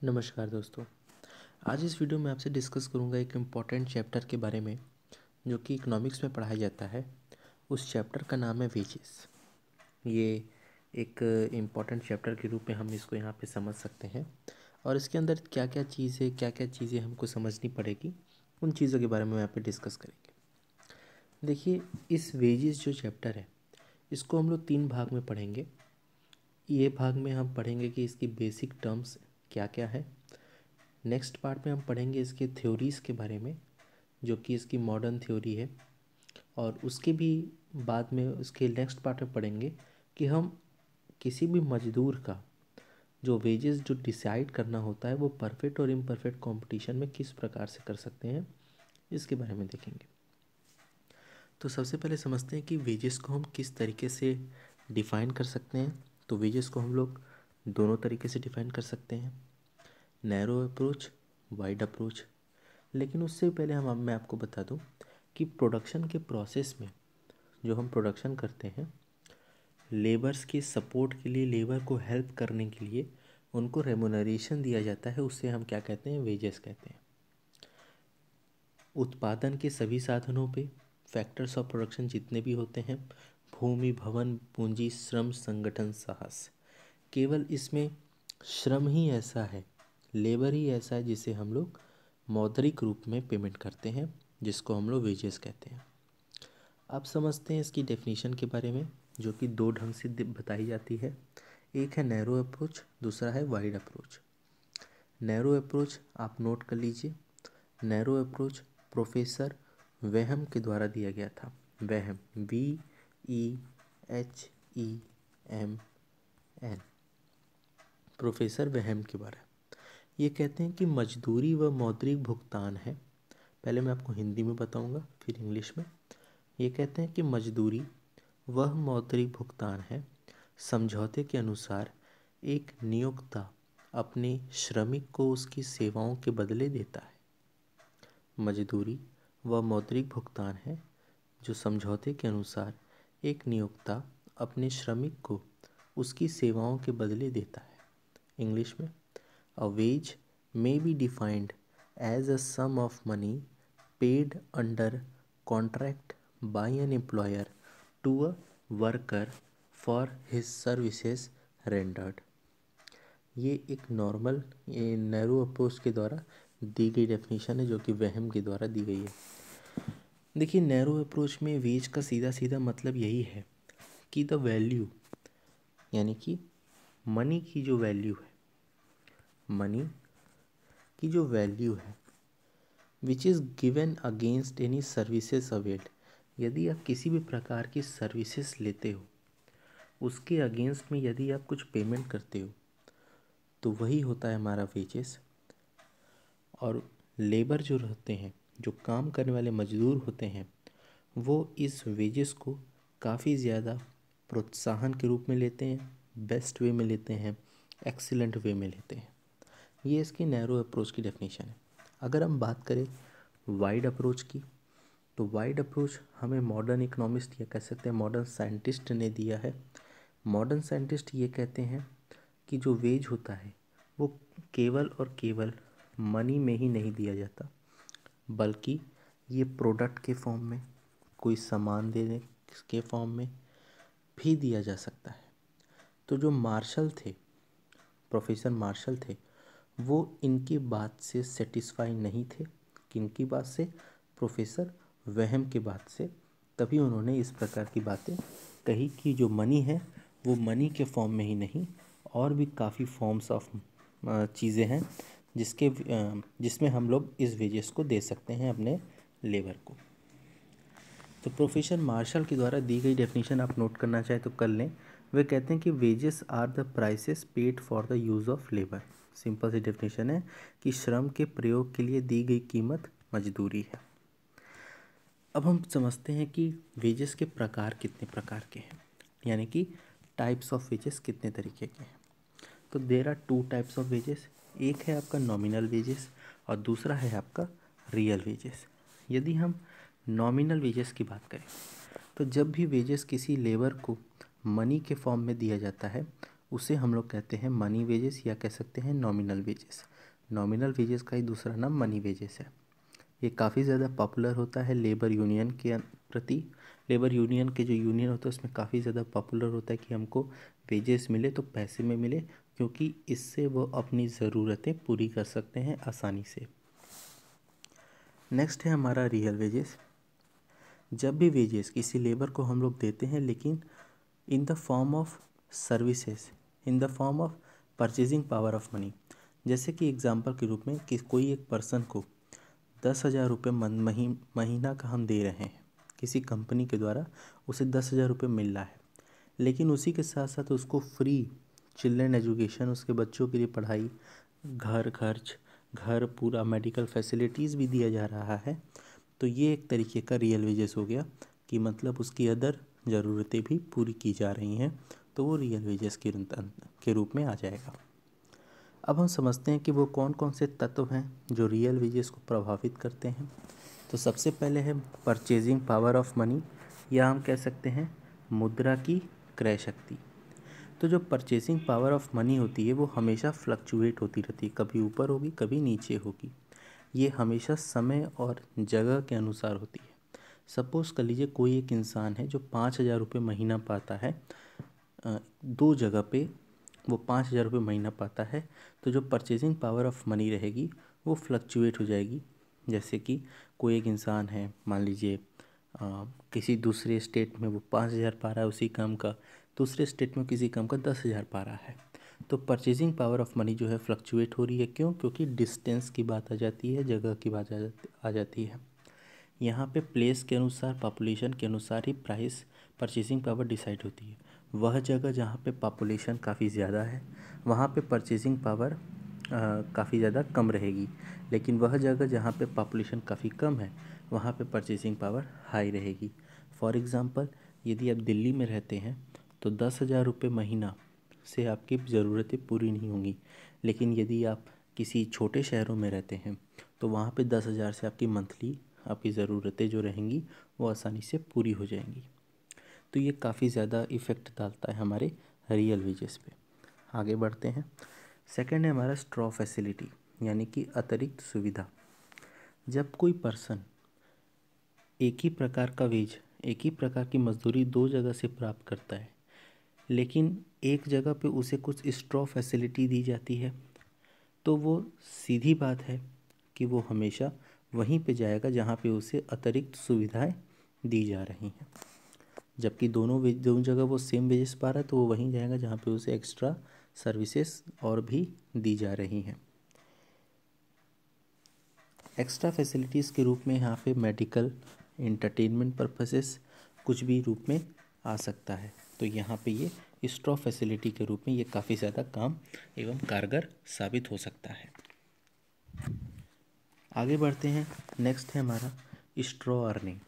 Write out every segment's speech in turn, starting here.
नमस्कार दोस्तों। आज इस वीडियो में आपसे डिस्कस करूंगा एक इम्पॉर्टेंट चैप्टर के बारे में जो कि इकोनॉमिक्स में पढ़ाया जाता है। उस चैप्टर का नाम है वेजेस। ये एक इम्पॉर्टेंट चैप्टर के रूप में हम इसको यहाँ पे समझ सकते हैं और इसके अंदर क्या क्या चीज़ें हमको समझनी पड़ेगी, उन चीज़ों के बारे में यहाँ पे डिस्कस करेंगे। देखिए, इस वेजेस जो चैप्टर है इसको हम लोग 3 भाग में पढ़ेंगे। ये भाग में हम पढ़ेंगे कि इसकी बेसिक टर्म्स क्या क्या है। नेक्स्ट पार्ट में हम पढ़ेंगे इसके थ्योरीज़ के बारे में, जो कि इसकी मॉडर्न थ्योरी है। और उसके भी बाद में उसके नेक्स्ट पार्ट में पढ़ेंगे कि हम किसी भी मजदूर का जो वेजेस जो डिसाइड करना होता है वो परफेक्ट और इम्परफेक्ट कंपटीशन में किस प्रकार से कर सकते हैं, इसके बारे में देखेंगे। तो सबसे पहले समझते हैं कि वेजेस को हम किस तरीके से डिफ़ाइन कर सकते हैं। तो वेजेस को हम लोग दोनों तरीके से डिफ़ाइन कर सकते हैं, नैरो अप्रोच, वाइड अप्रोच। लेकिन उससे पहले मैं आपको बता दूं कि प्रोडक्शन के प्रोसेस में जो हम प्रोडक्शन करते हैं, लेबर्स के सपोर्ट के लिए, लेबर को हेल्प करने के लिए उनको रेमुनरेशन दिया जाता है। उससे हम क्या कहते हैं? वेजेस कहते हैं। उत्पादन के सभी साधनों पे फैक्टर्स ऑफ प्रोडक्शन जितने भी होते हैं, भूमि, भवन, पूंजी, श्रम, संगठन, साहस, केवल इसमें श्रम ही ऐसा है, लेबर ही ऐसा है जिसे हम लोग मौद्रिक रूप में पेमेंट करते हैं, जिसको हम लोग वेजेस कहते हैं। अब समझते हैं इसकी डेफिनेशन के बारे में, जो कि 2 ढंग से बताई जाती है। एक है नैरो अप्रोच, दूसरा है वाइड अप्रोच। नैरो अप्रोच आप नोट कर लीजिए। नैरो अप्रोच प्रोफेसर वेहम के द्वारा दिया गया था। वेहम, VEHEMN, प्रोफेसर वेहम के बारे में। ये कहते हैं कि मजदूरी व मौद्रिक भुगतान है। पहले मैं आपको हिंदी में बताऊंगा, फिर इंग्लिश में। ये कहते हैं कि मजदूरी वह मौद्रिक भुगतान है समझौते के अनुसार एक नियोक्ता अपने श्रमिक को उसकी सेवाओं के बदले देता है। मजदूरी वह मौद्रिक भुगतान है जो समझौते के अनुसार एक नियोक्ता अपने श्रमिक को उसकी सेवाओं के बदले देता है। इंग्लिश में, A wage may be defined as a sum of money paid under contract by an employer to a worker for his services rendered। ये एक नॉर्मल, ये नैरो अप्रोच के द्वारा दी गई डेफिनेशन है, जो कि वेहम के द्वारा दी गई है। देखिए, नैरो अप्रोच में वेज का सीधा सीधा मतलब यही है कि द वैल्यू, यानी कि मनी की जो वैल्यू है, मनी की जो वैल्यू है, which is given against any services availed. यदि आप किसी भी प्रकार की सर्विसेज लेते हो, उसके अगेंस्ट में यदि आप कुछ पेमेंट करते हो, तो वही होता है हमारा वेजेस। और लेबर जो रहते हैं, जो काम करने वाले मजदूर होते हैं, वो इस वेजेस को काफ़ी ज़्यादा प्रोत्साहन के रूप में लेते हैं, बेस्ट वे में लेते हैं, एक्सीलेंट वे में लेते हैं। ये इसकी नैरो अप्रोच की डेफिनेशन है। अगर हम बात करें वाइड अप्रोच की, तो वाइड अप्रोच हमें मॉडर्न इकोनॉमिस्ट या कह सकते हैं मॉडर्न साइंटिस्ट ने दिया है। मॉडर्न साइंटिस्ट ये कहते हैं कि जो वेज होता है वो केवल और केवल मनी में ही नहीं दिया जाता, बल्कि ये प्रोडक्ट के फॉर्म में, कोई सामान देने के फॉर्म में भी दिया जा सकता है। तो जो मार्शल थे, प्रोफेसर मार्शल थे, वो इनकी बात से सेटिस्फाई नहीं थे। किनकी बात से? प्रोफेसर वेहम की बात से। तभी उन्होंने इस प्रकार की बातें कही कि जो मनी है वो मनी के फॉर्म में ही नहीं, और भी काफ़ी फॉर्म्स ऑफ चीज़ें हैं जिसमें हम लोग इस वेजेस को दे सकते हैं अपने लेबर को। तो प्रोफेसर मार्शल के द्वारा दी गई डेफिनेशन आप नोट करना चाहें तो कर लें। वे कहते हैं कि wages are the prices paid for the use of labour. Simple सी डेफिनेशन है कि श्रम के प्रयोग के लिए दी गई कीमत मजदूरी है। अब हम समझते हैं कि वेजेस के प्रकार कितने प्रकार के हैं, यानी कि टाइप्स ऑफ वेजेस कितने तरीके के हैं। तो there are 2 types of wages. एक है आपका नॉमिनल वेजेस और दूसरा है आपका रियल वेजेस। यदि हम नॉमिनल वेजेस की बात करें, तो जब भी वेजेस किसी लेबर को मनी के फॉर्म में दिया जाता है, उसे हम लोग कहते हैं मनी वेजेस या कह सकते हैं नॉमिनल वेजेस। नॉमिनल वेजेस का ही दूसरा नाम मनी वेजेस है। ये काफ़ी ज़्यादा पॉपुलर होता है लेबर यूनियन के प्रति। लेबर यूनियन के जो यूनियन होता है उसमें काफ़ी ज़्यादा पॉपुलर होता है कि हमको वेजेस मिले तो पैसे में मिले, क्योंकि इससे वो अपनी ज़रूरतें पूरी कर सकते हैं आसानी से। नेक्स्ट है हमारा रियल वेजेस। जब भी वेजेस किसी लेबर को हम लोग देते हैं, लेकिन in the form of services, in the form of purchasing power of money. जैसे कि एग्जांपल के रूप में कि कोई एक पर्सन को 10,000 रुपये महीना का हम दे रहे हैं, किसी कंपनी के द्वारा उसे 10,000 रुपये मिल रहा है, लेकिन उसी के साथ साथ उसको फ्री चिल्ड्रन एजुकेशन, उसके बच्चों के लिए पढ़ाई, घर खर्च, घर पूरा मेडिकल फैसिलिटीज़ भी दिया जा रहा है। तो ये एक तरीके का रियल वेजेस हो गया कि मतलब उसकी अदर ज़रूरतें भी पूरी की जा रही हैं, तो वो रियल वेजेस के रूप में आ जाएगा। अब हम समझते हैं कि वो कौन कौन से तत्व हैं जो रियल वेजेस को प्रभावित करते हैं। तो सबसे पहले है परचेजिंग पावर ऑफ मनी, या हम कह सकते हैं मुद्रा की क्रय शक्ति। तो जो परचेसिंग पावर ऑफ मनी होती है वो हमेशा फ्लक्चुएट होती रहती है, कभी ऊपर होगी कभी नीचे होगी। ये हमेशा समय और जगह के अनुसार होती है। सपोज़ कर लीजिए कोई एक इंसान है जो 5,000 रुपये महीना पाता है, दो जगह पे वो 5,000 रुपये महीना पाता है, तो जो परचेजिंग पावर ऑफ मनी रहेगी वो फ्लक्चुएट हो जाएगी। जैसे कि कोई एक इंसान है, मान लीजिए किसी दूसरे स्टेट में वो 5,000 पा रहा है उसी काम का, दूसरे स्टेट में किसी काम का 10,000 पा रहा है, तो परचेजिंग पावर ऑफ मनी जो है फ्लक्चुएट हो रही है। क्यों? क्योंकि डिस्टेंस की बात आ जाती है, जगह की बात आ जाती है। यहाँ पे प्लेस के अनुसार, पॉपुलेशन के अनुसार ही प्राइस परचेजिंग पावर डिसाइड होती है। वह जगह जहाँ पे पॉपुलेशन काफ़ी ज़्यादा है वहाँ पे परचेजिंग पावर काफ़ी ज़्यादा कम रहेगी, लेकिन वह जगह जहाँ पे पॉपुलेशन काफ़ी कम है वहाँ पे परचेजिंग पावर हाई रहेगी। फॉर एग्ज़ाम्पल, यदि आप दिल्ली में रहते हैं तो 10,000 रुपये महीना से आपकी ज़रूरतें पूरी नहीं होंगी, लेकिन यदि आप किसी छोटे शहरों में रहते हैं तो वहाँ पे 10,000 से आपकी मंथली आपकी ज़रूरतें जो रहेंगी वो आसानी से पूरी हो जाएंगी। तो ये काफ़ी ज़्यादा इफ़ेक्ट डालता है हमारे रियल वेजेस पे। आगे बढ़ते हैं। सेकंड है हमारा स्ट्रॉ फैसिलिटी, यानी कि अतिरिक्त सुविधा। जब कोई पर्सन एक ही प्रकार का वेज, एक ही प्रकार की मजदूरी दो जगह से प्राप्त करता है, लेकिन एक जगह पे उसे कुछ स्ट्रॉ फैसिलिटी दी जाती है, तो वो सीधी बात है कि वो हमेशा वहीं पे जाएगा जहाँ पे उसे अतिरिक्त सुविधाएं दी जा रही हैं। जबकि दोनों जगह वो सेम वेजेस पा रहा है तो वो वहीं जाएगा जहाँ पे उसे एक्स्ट्रा सर्विसेज और भी दी जा रही हैं। एक्स्ट्रा फैसिलिटीज़ के रूप में यहाँ पे मेडिकल, एंटरटेनमेंट पर्पसेस कुछ भी रूप में आ सकता है। तो यहाँ पे ये स्ट्रॉ फैसिलिटी के रूप में ये काफ़ी ज़्यादा काम एवं कारगर साबित हो सकता है। आगे बढ़ते हैं। नेक्स्ट है हमारा स्ट्रॉ अर्निंग।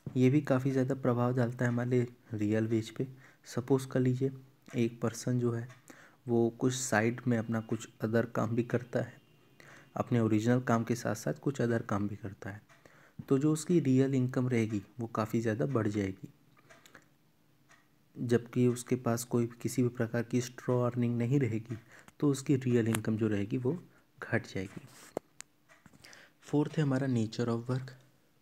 ये भी काफ़ी ज़्यादा प्रभाव डालता है हमारे रियल वेज पे। सपोज़ कर लीजिए एक पर्सन जो है वो कुछ साइड में अपना कुछ अदर काम भी करता है, अपने ओरिजिनल काम के साथ साथ कुछ अदर काम भी करता है, तो जो उसकी रियल इनकम रहेगी वो काफ़ी ज़्यादा बढ़ जाएगी। जबकि उसके पास कोई किसी भी प्रकार की स्ट्रॉ अर्निंग नहीं रहेगी तो उसकी रियल इनकम जो रहेगी वो घट जाएगी। फोर्थ है हमारा नेचर ऑफ वर्क,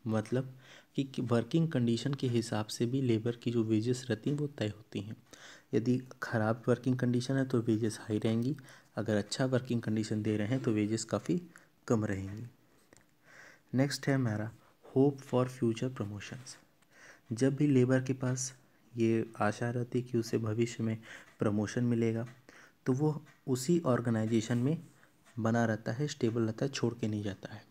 मतलब कि वर्किंग कंडीशन के हिसाब से भी लेबर की जो वेजेस रहती हैं वो तय होती हैं। यदि ख़राब वर्किंग कंडीशन है तो वेजेस हाई रहेंगी, अगर अच्छा वर्किंग कंडीशन दे रहे हैं तो वेजेस काफ़ी कम रहेंगी। नेक्स्ट है हमारा होप फॉर फ्यूचर प्रमोशंस। जब भी लेबर के पास ये आशा रहती है कि उसे भविष्य में प्रमोशन मिलेगा तो वो उसी ऑर्गेनाइजेशन में बना रहता है, स्टेबल रहता है, छोड़ के नहीं जाता है।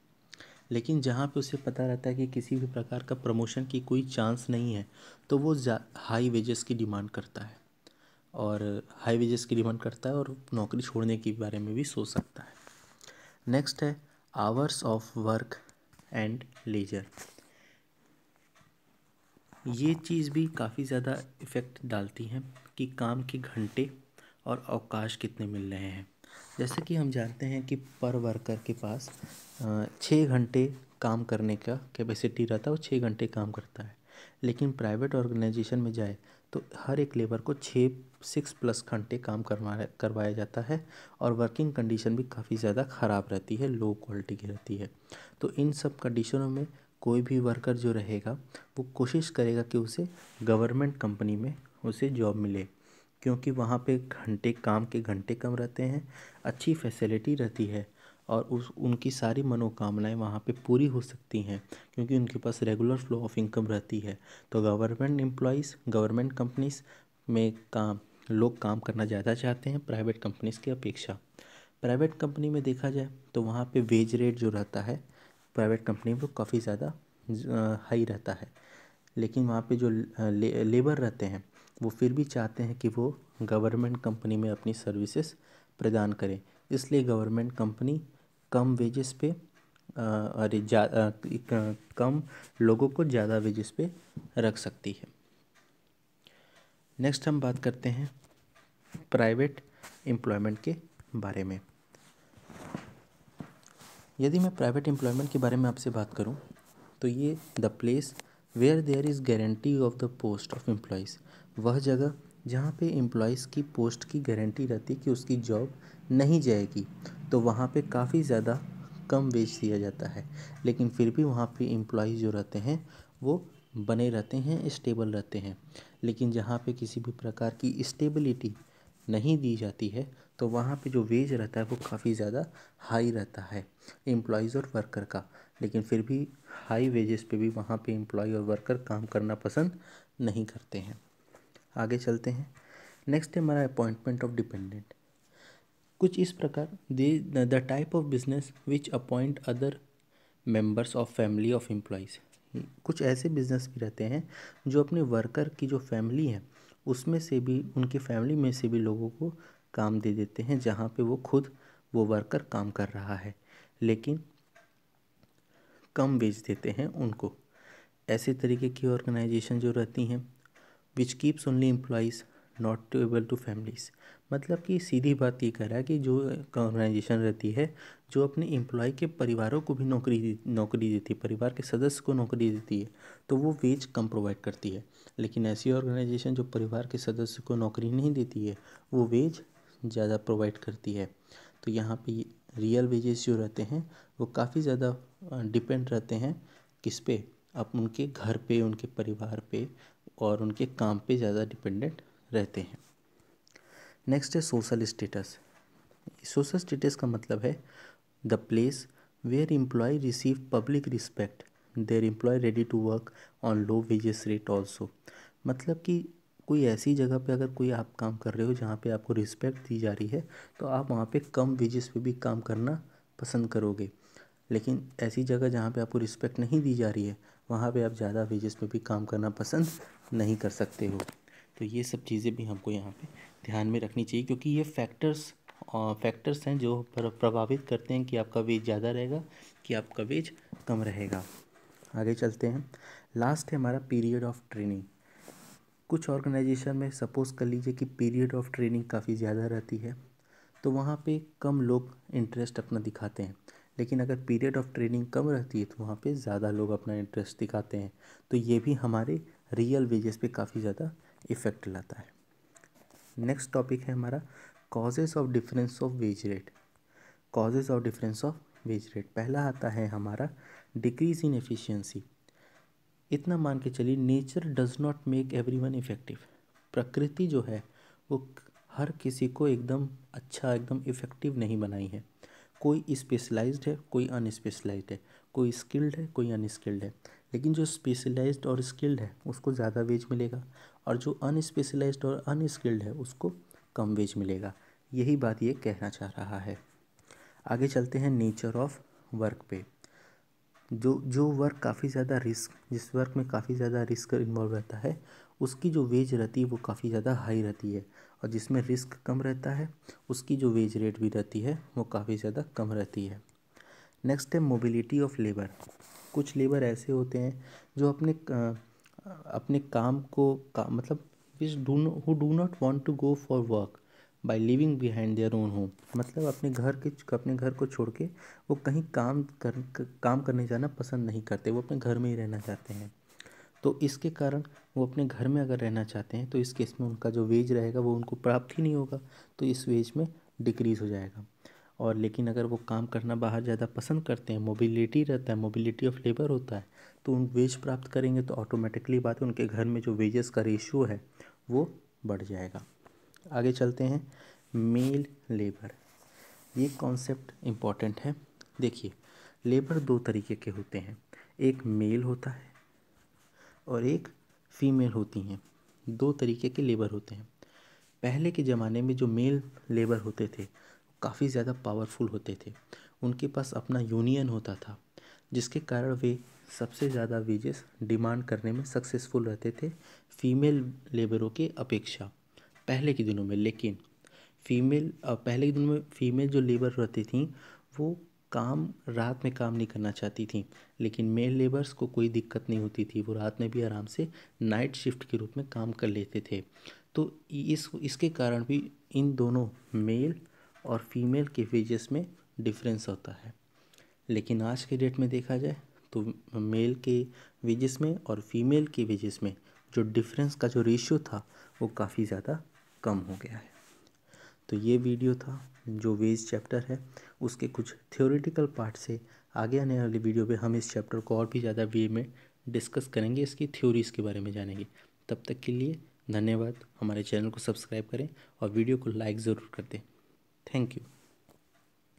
लेकिन जहाँ पे उसे पता रहता है कि किसी भी प्रकार का प्रमोशन की कोई चांस नहीं है तो वो हाई वेजेस की डिमांड करता है, और हाई वेजेस की डिमांड करता है और नौकरी छोड़ने के बारे में भी सोच सकता है। नेक्स्ट है hours of work and leisure. ये चीज़ भी काफ़ी ज़्यादा इफ़ेक्ट डालती हैं कि काम के घंटे और अवकाश कितने मिल रहे हैं। जैसे कि हम जानते हैं कि पर वर्कर के पास 6 घंटे काम करने का कैपेसिटी रहता है, वो 6 घंटे काम करता है। लेकिन प्राइवेट ऑर्गेनाइजेशन में जाए तो हर एक लेबर को 6+ घंटे काम करवाया जाता है और वर्किंग कंडीशन भी काफ़ी ज़्यादा ख़राब रहती है, लो क्वालिटी की रहती है। तो इन सब कंडीशनों में कोई भी वर्कर जो रहेगा वो कोशिश करेगा कि उसे गवर्नमेंट कंपनी में उसे जॉब मिले, क्योंकि वहाँ पे काम के घंटे कम रहते हैं, अच्छी फैसिलिटी रहती है और उनकी सारी मनोकामनाएं वहाँ पे पूरी हो सकती हैं, क्योंकि उनके पास रेगुलर फ्लो ऑफ इनकम रहती है। तो गवर्नमेंट कंपनीज में लोग काम करना ज़्यादा चाहते हैं प्राइवेट कंपनीज की अपेक्षा। प्राइवेट कंपनी में देखा जाए तो वहाँ पे वेज रेट जो रहता है प्राइवेट कंपनी में वो काफ़ी ज़्यादा हाई रहता है, लेकिन वहाँ पे जो लेबर रहते हैं वो फिर भी चाहते हैं कि वो गवर्नमेंट कंपनी में अपनी सर्विसेज प्रदान करें, इसलिए गवर्नमेंट कंपनी कम वेजेस पे कम लोगों को ज़्यादा वेजेस पे रख सकती है। नेक्स्ट हम बात करते हैं प्राइवेट एम्प्लॉयमेंट के बारे में। यदि मैं प्राइवेट एम्प्लॉयमेंट के बारे में आपसे बात करूं तो ये the place where there is guarantee of the post of employees, वह जगह जहाँ पे एम्प्लॉयज़ की पोस्ट की गारंटी रहती कि उसकी जॉब नहीं जाएगी। तो वहाँ पे काफ़ी ज़्यादा कम वेज दिया जाता है, लेकिन फिर भी वहाँ पे एम्प्लॉयज़ जो रहते हैं वो बने रहते हैं, स्टेबल रहते हैं। लेकिन जहाँ पे किसी भी प्रकार की स्टेबिलिटी नहीं दी जाती है तो वहाँ पे जो वेज रहता है वो काफ़ी ज़्यादा हाई रहता है एम्प्लॉयज़ और वर्कर का, लेकिन फिर भी हाई वेजेस पे भी वहाँ पे एम्प्लॉय और वर्कर काम करना पसंद नहीं करते हैं। आगे चलते हैं। नेक्स्ट है हमारा अपॉइंटमेंट ऑफ डिपेंडेंट। कुछ इस प्रकार the type of business which appoint other members of family of employees. कुछ ऐसे बिजनेस भी रहते हैं जो अपने वर्कर की जो फैमिली है उसमें से भी, उनकी फैमिली में से भी लोगों को काम दे देते हैं, जहाँ पे वो वर्कर काम कर रहा है लेकिन कम वेज देते हैं उनको। ऐसे तरीके की ऑर्गेनाइजेशन जो रहती हैं which keeps only employees not able to families, मतलब कि सीधी बात ये कह रहा है कि जो ऑर्गेनाइजेशन रहती है जो अपने एम्प्लॉय के परिवारों को भी नौकरी देती है, परिवार के सदस्य को नौकरी देती है, तो वो वेज कम प्रोवाइड करती है। लेकिन ऐसी ऑर्गेनाइजेशन जो परिवार के सदस्य को नौकरी नहीं देती है वो वेज ज़्यादा प्रोवाइड करती है। तो यहाँ पे रियल वेजेस जो रहते हैं वो काफ़ी ज़्यादा डिपेंड रहते हैं किस पे, अब उनके घर पे, उनके परिवार पे और उनके काम पे ज़्यादा डिपेंडेंट रहते हैं। नेक्स्ट है सोशल स्टेटस। सोशल स्टेटस का मतलब है the place where employ receive public respect there employ ready to work on low wages rate also, मतलब कि कोई ऐसी जगह पे अगर कोई आप काम कर रहे हो जहाँ पे आपको रिस्पेक्ट दी जा रही है तो आप वहाँ पे कम वेजेस पे भी काम करना पसंद करोगे, लेकिन ऐसी जगह जहाँ पे आपको रिस्पेक्ट नहीं दी जा रही है वहाँ पे आप ज़्यादा वेजेस पे भी काम करना पसंद नहीं कर सकते हो। तो ये सब चीज़ें भी हमको यहाँ पे ध्यान में रखनी चाहिए, क्योंकि ये फैक्टर्स हैं जो प्रभावित करते हैं कि आपका वेज ज़्यादा रहेगा कि आपका वेज कम रहेगा। आगे चलते हैं। लास्ट है हमारा पीरियड ऑफ ट्रेनिंग। कुछ ऑर्गेनाइजेशन में सपोज़ कर लीजिए कि पीरियड ऑफ ट्रेनिंग काफ़ी ज़्यादा रहती है तो वहाँ पे कम लोग इंटरेस्ट अपना दिखाते हैं, लेकिन अगर पीरियड ऑफ ट्रेनिंग कम रहती है तो वहाँ पे ज़्यादा लोग अपना इंटरेस्ट दिखाते हैं। तो ये भी हमारे रियल वेजेस पे काफ़ी ज़्यादा इफ़ेक्ट लाता है। नेक्स्ट टॉपिक है हमारा causes of difference of wage rate. Causes of difference of wage rate, पहला आता है हमारा डिक्रीज इन एफिशिएंसी। इतना मान के चलिए nature does not make everyone effective. प्रकृति जो है वो हर किसी को एकदम अच्छा, एकदम इफ़ेक्टिव नहीं बनाई है। कोई स्पेशलाइज्ड है, कोई अनस्पेशलाइज्ड है, कोई स्किल्ड है, कोई अनस्किल्ड है, लेकिन जो स्पेशलाइज्ड और स्किल्ड है उसको ज़्यादा वेज मिलेगा और जो अनस्पेशलाइज्ड और अनस्किल्ड है उसको कम वेज मिलेगा। यही बात ये कहना चाह रहा है। आगे चलते हैं नेचर ऑफ वर्क पे। जो वर्क काफ़ी ज़्यादा रिस्क, जिस वर्क में काफ़ी ज़्यादा रिस्क इन्वॉल्व रहता है उसकी जो वेज रहती है वो काफ़ी ज़्यादा हाई रहती है, और जिसमें रिस्क कम रहता है उसकी जो वेज रेट भी रहती है वो काफ़ी ज़्यादा कम रहती है। नेक्स्ट है मोबिलिटी ऑफ लेबर। कुछ लेबर ऐसे होते हैं जो अपने काम को मतलब who do not want to go for work by living behind their own home, मतलब अपने घर को छोड़ के वो कहीं काम करने जाना पसंद नहीं करते, वो अपने घर में ही रहना चाहते हैं। तो इसके कारण वो अपने घर में अगर रहना चाहते हैं तो इस केस में उनका जो वेज रहेगा वो उनको प्राप्त ही नहीं होगा, तो इस वेज में डिक्रीज़ हो जाएगा। और लेकिन अगर वो काम करना बाहर ज़्यादा पसंद करते हैं, मोबिलिटी रहता है, मोबिलिटी ऑफ लेबर होता है, तो उन वेज प्राप्त करेंगे तो ऑटोमेटिकली बात है उनके घर में जो वेजेस का रेशियो है वो बढ़ जाएगा। आगे चलते हैं, मेल लेबर, ये कॉन्सेप्ट इम्पॉर्टेंट है। देखिए, लेबर दो तरीके के होते हैं, एक मेल होता है और एक फीमेल होती हैं। दो तरीके के लेबर होते हैं। पहले के ज़माने में जो मेल लेबर होते थे काफ़ी ज़्यादा पावरफुल होते थे, उनके पास अपना यूनियन होता था, जिसके कारण वे सबसे ज़्यादा वेजेस डिमांड करने में सक्सेसफुल रहते थे फीमेल लेबरों के अपेक्षा पहले के दिनों में। लेकिन पहले के दिनों में फीमेल जो लेबर रहती थी वो रात में काम नहीं करना चाहती थी, लेकिन मेल लेबर्स को कोई दिक्कत नहीं होती थी, वो रात में भी आराम से नाइट शिफ्ट के रूप में काम कर लेते थे। तो इसके कारण भी इन दोनों मेल और फीमेल के वेजेस में डिफरेंस होता है। लेकिन आज के डेट में देखा जाए तो मेल के वेजेस में और फीमेल के वेजेस में जो डिफरेंस का जो रेशियो था वो काफ़ी ज़्यादा कम हो गया है। तो ये वीडियो था जो वेज चैप्टर है उसके कुछ थ्योरेटिकल पार्ट से। आगे आने वाली वीडियो में हम इस चैप्टर को और भी ज़्यादा वे में डिस्कस करेंगे, इसकी थ्योरीज़ के बारे में जानेंगे। तब तक के लिए धन्यवाद। हमारे चैनल को सब्सक्राइब करें और वीडियो को लाइक ज़रूर कर दें। Thank you.